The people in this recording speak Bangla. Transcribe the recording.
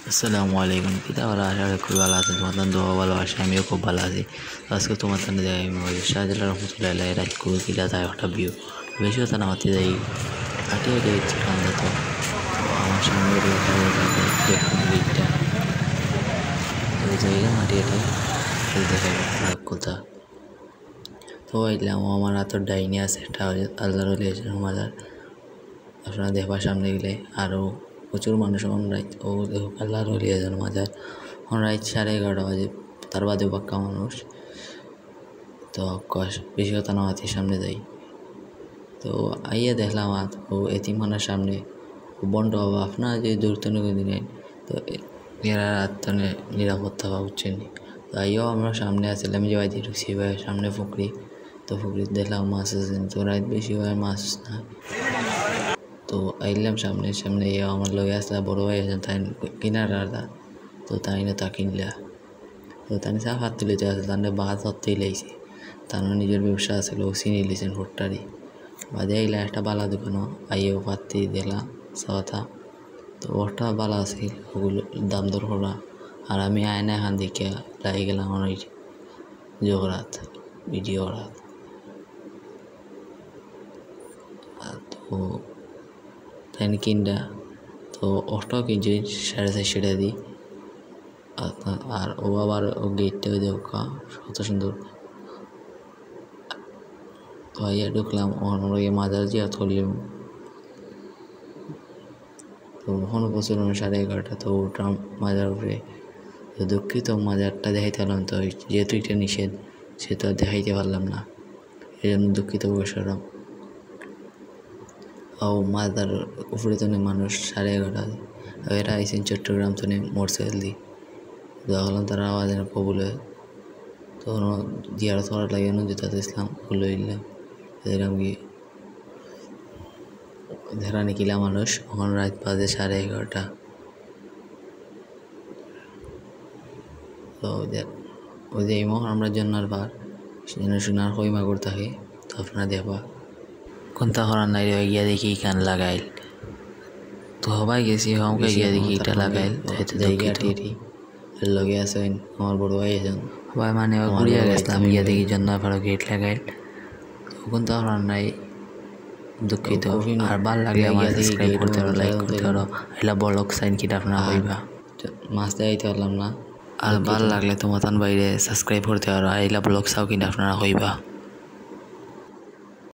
আসসালামু আলাইকুম কিতা ওরা আশা করি ভালো আছে তোমাদের দোয়া ভালো আসে আমিও খুব ভালো আছি আজকে তোমার সামনে যাই শাহজালাল রহমতুল্লাহ আলাই রাত করে কিলা যায় একটা ভিউ বেশি কথা না মাতি যাই হাঁটিয়ে দেখছি কান্দা তো আমার সামনে দেখুন গেটটা ওই জায়গায় হাঁটিয়েটাই দেখা খারাপ কথা তো এলাম আমার হাত ডাইনি আছে এটা আল্লাহর মাজার আপনারা দেখবার সামনে গেলে আরও প্রচুর মানুষ এখন রাত ও আল্লাহর যেন মাজার এখন রাত 11:30 বাজে তার বাদেও পাক্কা মানুষ তো বেশি কথা না হাতির সামনে যাই তো আইয়া দেখলাম ও এতিমখানার সামনে বন্ড হবা আপনারা যে দূরতনে দিলেন তো এরা রাতনে নিরাপত্তা পাওয়া উঠছেন তো আইয়াও আমরা সামনে আসছিলাম যে বাড়ি ঢুকছি ভাই সামনে পুকুরি তো পুকুরি দেখলাম মাছ আছেন তো রাত বেশি হয় মাছ না তো আইলাম সামনে আমার লগে আসলা বড় ভাই আছেন তাই কিনার আদা তো তাই না তা কিনলা তো তাই সব হাত তুলিতে আছে তার বাদ ধরতেই লাইছে তার নিজের ব্যবসা আছিল চিনি লিছেন ভোট্টারি বাদে আইলা একটা বালা দোকানও আইয়েও পাতি দিলাম কথা তো ওটা বালা আছিল ওগুলো দাম দর করা আর আমি আয়না এখান দিকে লাগিয়ে গেলাম আমার জগরাত ভিডিও রাত তো তাই কিনটা তো ওটাও কিনছি 450 টাকা দিই আর ও আবার ও গেটটা ওই দেখা কত সুন্দর তো আইয়া ঢুকলাম আমরা মাজার জিয়াত করলাম তো ওখানে প্রচুর 11:30 তো উঠলাম মাজার উপরে তো দুঃখিত মাজারটা দেখাইতে পারলাম তো যেহেতু এটা নিষেধ সে তো আর দেখাইতে পারলাম না এই জন্য দুঃখিত প্রকাশ করলাম ও মাজার উপরে তো মানুষ 11:30 এরা আইসেন চট্টগ্রাম তো মোটরসাইকেল দিয়ে দেখলাম তারা আওয়াজ কবুলে তখন জিয়ারত করার লাগে যেতে ইসলাম খুলে দিলাম এরকম গিয়ে ধরা নিকিলা মানুষ ওখানে রাত বাজে 11:30 তো ওই যে মহন আমরা জন্নার বার শোনার হইমা করতে থাকে তো আপনারা দেখবা কোনটা করার নাই গিয়া দেখি কান লাগাইল তো সবাই গেছি হমকে গিয়া দেখি এটা লাগাইল হয়তো জায়গা টিরি লগে আছেন আমার বড় ভাই আছেন সবাই মানে ঘুরিয়া গেছিলাম গিয়া দেখি জন্নার ভালো গেট লাগাইল কোনটা করার নাই দুঃখিত আর ভালো লাগলে আমার সাবস্ক্রাইব করতে পারো লাইক করতে পারো এলা ব্লগ সাইন কিটা আপনারা হইবা মাছ দেখাইতে পারলাম না আর ভালো লাগলে তোমার বাইরে সাবস্ক্রাইব করতে পারো এলা ব্লগ চাও কিনা আপনারা হইবা।